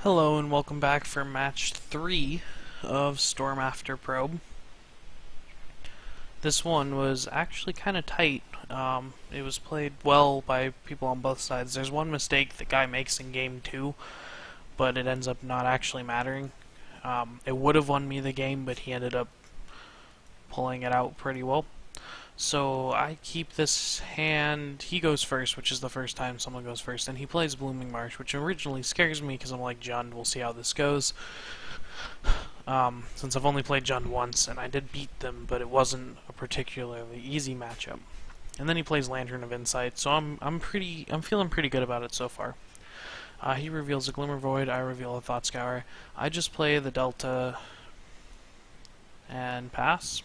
Hello and welcome back for match 3 of Storm After Probe. This one was actually kind of tight. It was played well by people on both sides. There's one mistake the guy makes in game 2, but it ends up not actually mattering. It would have won me the game, but he ended up pulling it out pretty well. So I keep this hand. He goes first, which is the first time someone goes first, and he plays Blooming Marsh, which originally scares me because I'm like, Jund, we'll see how this goes. Since I've only played Jund once, and I did beat them, but it wasn't a particularly easy matchup. And then he plays Lantern of Insight, so I'm feeling pretty good about it so far. He reveals a Glimmer Void, I reveal a Thought Scour. I just play the Delta and pass.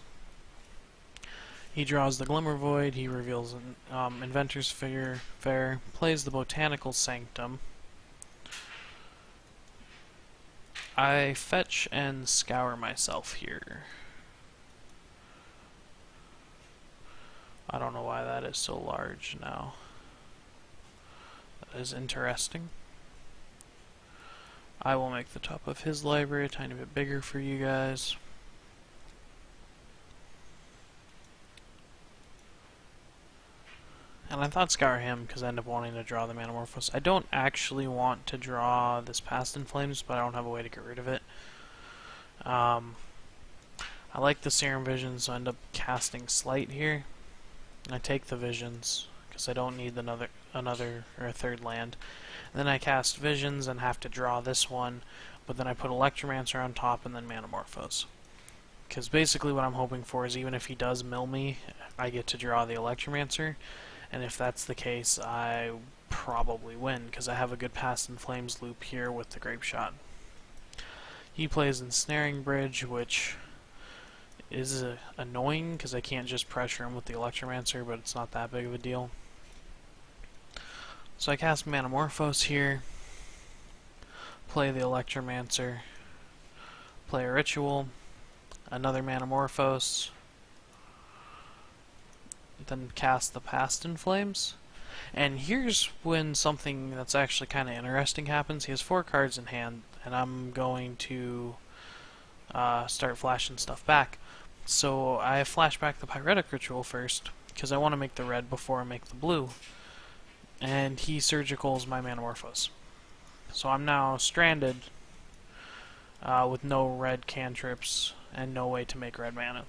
He draws the Glimmer Void, he reveals an Inventor's Fair, plays the Botanical Sanctum. I fetch and scour myself here. I don't know why that is so large now. That is interesting. I will make the top of his library a tiny bit bigger for you guys. And I thought Scour him because I end up wanting to draw the Manamorphose. I don't actually want to draw this Past in Flames, but I don't have a way to get rid of it. I like the Serum Vision, so I end up casting Slight here. I take the Visions because I don't need another or a third land. And then I cast Visions and have to draw this one, but then I put Electromancer on top and then Manamorphose. Because basically what I'm hoping for is even if he does mill me, I get to draw the Electromancer. And if that's the case, I probably win, because I have a good Past in Flames loop here with the Grape Shot. He plays Ensnaring Bridge, which is annoying, because I can't just pressure him with the Electromancer, but it's not that big of a deal. So I cast Manamorphose here, play the Electromancer, play a Ritual, another Manamorphose, then cast the Past in Flames. And here's when something that's actually kind of interesting happens. He has 4 cards in hand, and I'm going to start flashing stuff back. So I flash back the Pyretic Ritual first, because I want to make the red before I make the blue. And he Surgicals my Manamorphose. So I'm now stranded with no red cantrips and no way to make red mana.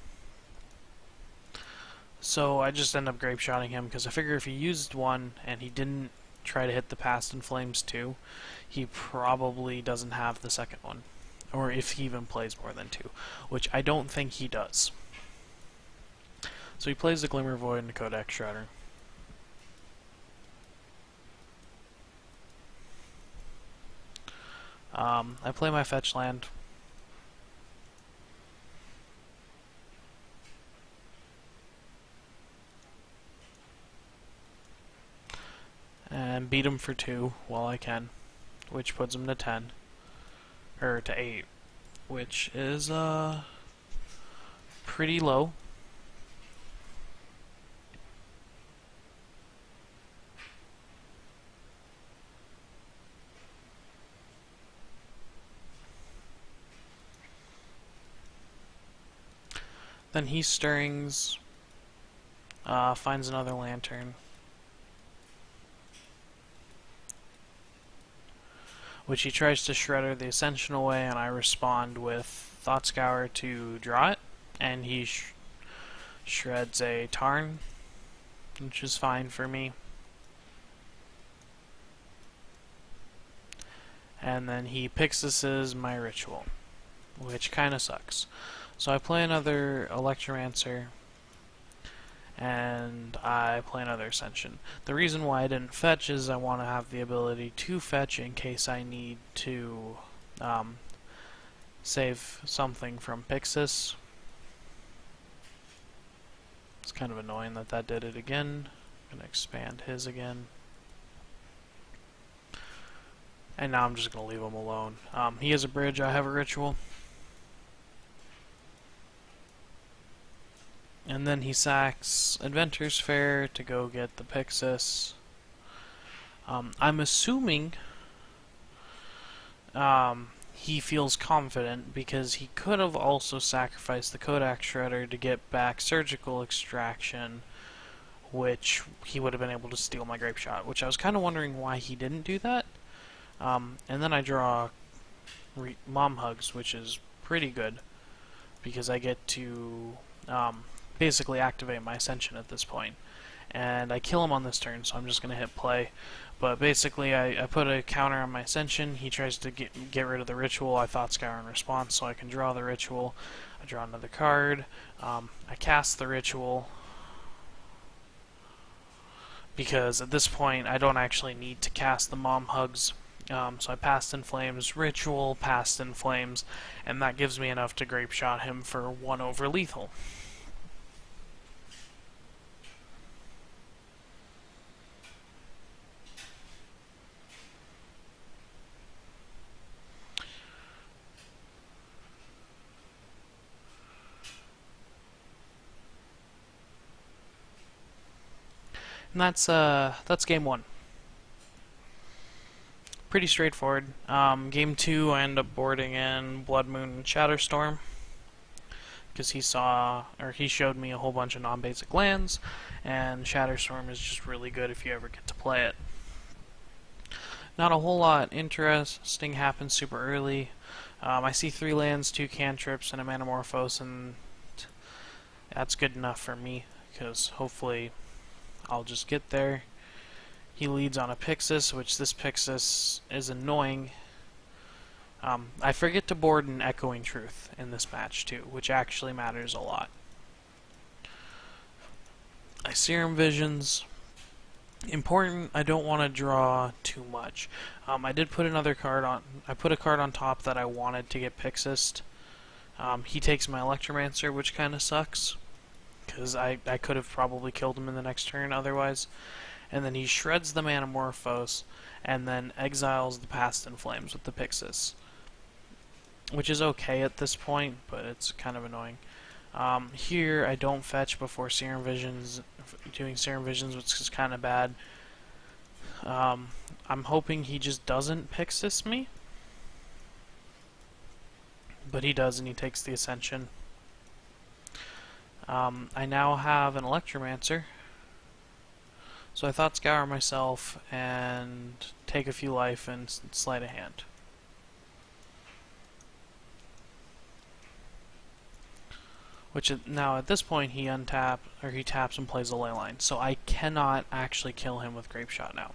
So I just end up Grape Shotting him, because I figure if he used one and he didn't try to hit the Past in Flames too, he probably doesn't have the second one. Or if he even plays more than 2, which I don't think he does. So he plays the Glimmer Void and the Codex Shredder. I play my fetch land. And beat him for 2 while I can, which puts him to 10, or to 8, which is pretty low. Then he Stirrings, finds another Lantern, which he tries to Shredder the Ascension away, and I respond with Thought Scour to draw it, and he shreds a Tarn, which is fine for me. And then he Pixis my Ritual, which kinda sucks. So I play another Electromancer, and I play another Ascension. The reason why I didn't fetch is I want to have the ability to fetch in case I need to save something from Pixis. It's kind of annoying that that did it again. I'm going to expand his again. And now I'm just going to leave him alone. He has a bridge, I have a Ritual. And then he sacks Inventor's Fair to go get the Pixis. I'm assuming he feels confident because he could have also sacrificed the Kodak Shredder to get back Surgical Extraction, which he would have been able to steal my Grape Shot, which I was kind of wondering why he didn't do that. And then I draw Mom Hugs, which is pretty good because I get to basically activate my Ascension at this point. And I kill him on this turn, so I'm just going to hit play. But basically, I put a counter on my Ascension. He tries to get rid of the Ritual. I Thought Scour in response, so I can draw the Ritual. I draw another card. I cast the Ritual, because at this point, I don't actually need to cast the Mom Hugs. So I Past in Flames, Ritual, Past in Flames, and that gives me enough to Grape Shot him for 1 over lethal. And that's game 1. Pretty straightforward. Game 2, I end up boarding in Blood Moon and Shatterstorm because he showed me a whole bunch of non-basic lands, and Shatterstorm is just really good if you ever get to play it. Not a whole lot interesting happens super early. I see 3 lands, 2 cantrips, and a Manamorphose, and that's good enough for me because hopefully I'll just get there. He leads on a Pixis, which this Pixis is annoying. I forget to board an Echoing Truth in this match too, which actually matters a lot. I Serum Visions. Important, I don't want to draw too much. I did put another card on. I put a card on top that I wanted to get Pixised. He takes my Electromancer, which kind of sucks, because I could have probably killed him in the next turn otherwise. And then he shreds the Manamorphose, and then exiles the Past in Flames with the Pixis, which is okay at this point, but it's kind of annoying. Here, I don't fetch before Serum Visions, doing Serum Visions, which is kind of bad. I'm hoping he just doesn't Pixis me, but he does, and he takes the Ascension. I now have an Electromancer, so I Thought Scour myself and take a few life and sleight of hand. Which now at this point he taps and plays a Leyline, so I cannot actually kill him with Grape Shot now,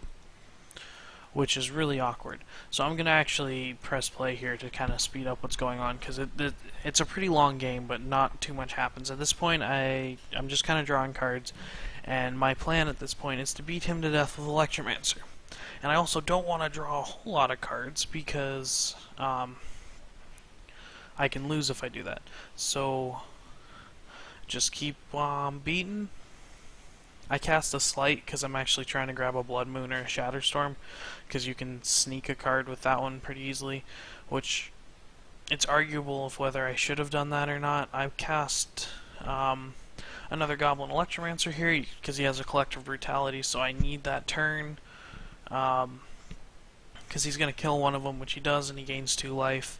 which is really awkward. So I'm gonna actually press play here to kind of speed up what's going on, because it's a pretty long game, but not too much happens. At this point, I'm just kind of drawing cards, and my plan at this point is to beat him to death with Electromancer. And I also don't want to draw a whole lot of cards because I can lose if I do that. So just keep beating. I cast a Slight because I'm actually trying to grab a Blood Moon or a Shatterstorm, because you can sneak a card with that one pretty easily, which it's arguable of whether I should have done that or not. I cast another Goblin Electromancer here because he has a Collective Brutality, so I need that turn because he's going to kill one of them, which he does, and he gains 2 life.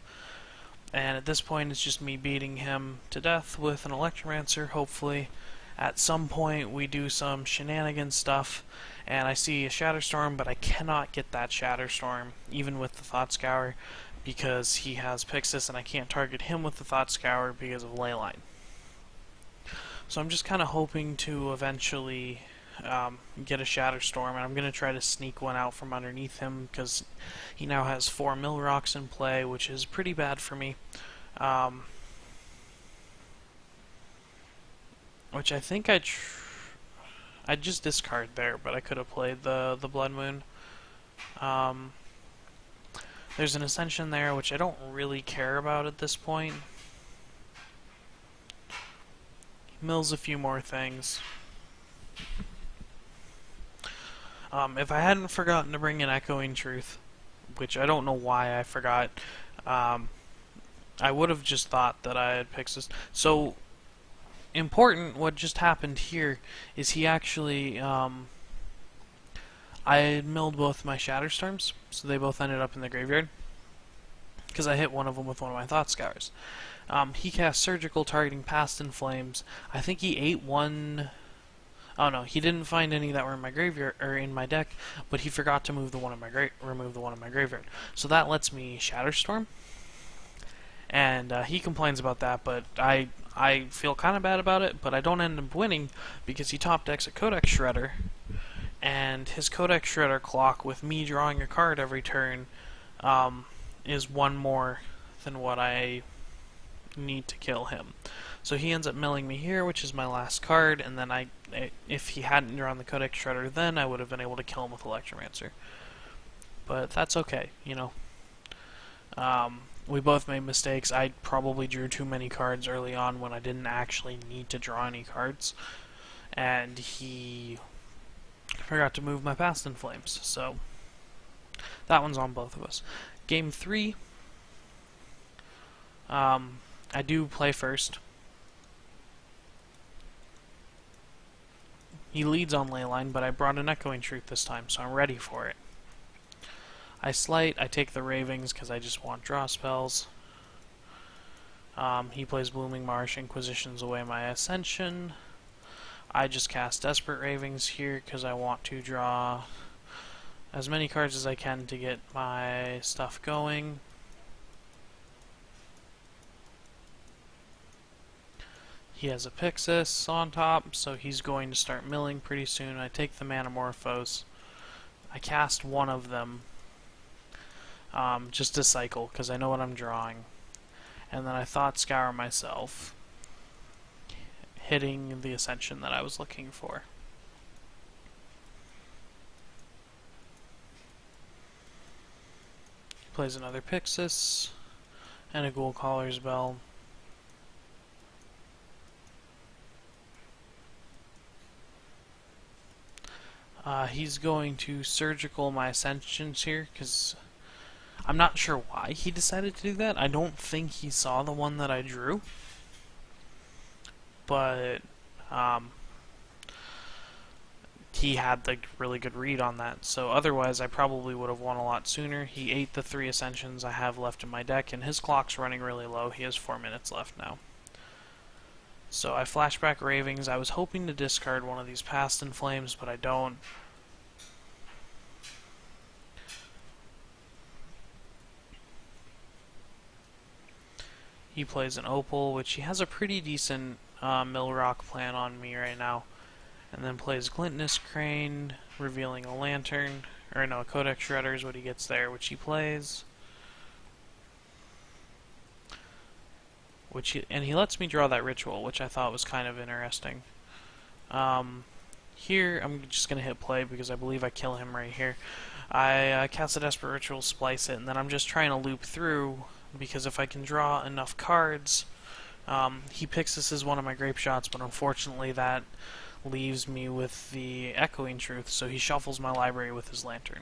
And at this point, it's just me beating him to death with an Electromancer, hopefully. At some point, we do some shenanigan stuff, and I see a Shatterstorm, but I cannot get that Shatterstorm, even with the Thought Scour, because he has Pixis, and I can't target him with the Thought Scour because of Leyline. So I'm just kind of hoping to eventually get a Shatterstorm, and I'm going to try to sneak one out from underneath him, because he now has 4 Mill Rocks in play, which is pretty bad for me. Which I think I'd just discard there, but I could have played the Blood Moon. There's an Ascension there, which I don't really care about at this point. He mills a few more things. If I hadn't forgotten to bring in Echoing Truth, which I don't know why I forgot, I would have just thought that I had Pixis. So important, what just happened here is he actually, I milled both my Shatterstorms, so they both ended up in the graveyard. because I hit one of them with one of my Thought Scours. He cast Surgical, targeting Past in Flames. I think he ate one. Oh no, he didn't find any that were in my graveyard or in my deck, but he forgot to remove the one in my graveyard. So that lets me Shatterstorm, and he complains about that. But I feel kind of bad about it, but I don't end up winning because he top decks a Codex Shredder, and his Codex Shredder clock with me drawing a card every turn is one more than what I need to kill him. So he ends up milling me here, which is my last card, and then if he hadn't drawn the Codex Shredder then, I would have been able to kill him with Electromancer. But that's okay, you know. We both made mistakes. I probably drew too many cards early on when I didn't actually need to draw any cards, and he forgot to move my Past in Flames, so that one's on both of us. Game 3, I do play first. He leads on Leyline, but I brought an Echoing Truth this time, so I'm ready for it. I slight, I take the Ravings because I just want draw spells. He plays Blooming Marsh, Inquisitions away my Ascension. I just cast Desperate Ravings here because I want to draw as many cards as I can to get my stuff going. He has a Pixis on top, so he's going to start milling pretty soon. I take the Manamorphose. I cast one of them just to cycle, because I know what I'm drawing. And then I Thought Scour myself, hitting the Ascension that I was looking for. He plays another Pixis, and a Ghoul Caller's Bell. He's going to Surgical my Ascensions here, because I'm not sure why he decided to do that. I don't think he saw the one that I drew. But he had the really good read on that. So otherwise I probably would have won a lot sooner. He ate the 3 Ascensions I have left in my deck, and his clock's running really low. He has 4 minutes left now. So I flashback Ravings. I was hoping to discard one of these Past in Flames, but I don't. He plays an Opal, which he has a pretty decent Millrock plan on me right now. And then plays Glintinous Crane, revealing a Lantern. Or no, a Codex Shredder is what he gets there, which he plays. And he lets me draw that Ritual, which I thought was kind of interesting. Here, I'm just going to hit play because I believe I kill him right here. I cast a Desperate Ritual, splice it, and then I'm just trying to loop through, because if I can draw enough cards, he picks this as one of my Grape Shots, but unfortunately that leaves me with the Echoing Truth, so he shuffles my library with his Lantern.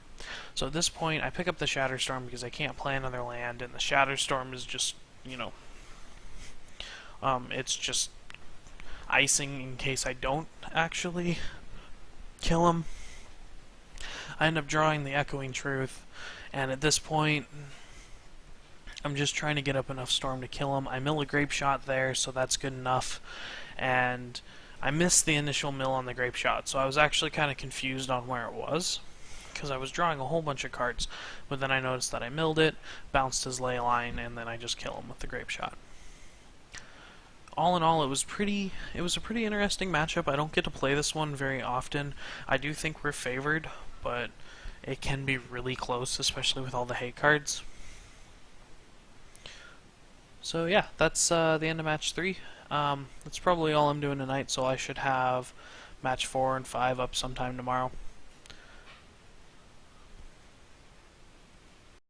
So at this point, I pick up the Shatterstorm because I can't play another land, and the Shatterstorm is just, you know, it's just icing in case I don't actually kill him. I end up drawing the Echoing Truth, and at this point, I'm just trying to get up enough Storm to kill him. I mill a Grape Shot there, so that's good enough, and I missed the initial mill on the Grape Shot, so I was actually kind of confused on where it was, because I was drawing a whole bunch of cards, but then I noticed that I milled it, bounced his Leyline, and then I just kill him with the Grape Shot. All in all, it was a pretty interesting matchup. I don't get to play this one very often. I do think we're favored, but it can be really close, especially with all the hate cards. So yeah, that's the end of match 3. That's probably all I'm doing tonight, so I should have match 4 and 5 up sometime tomorrow.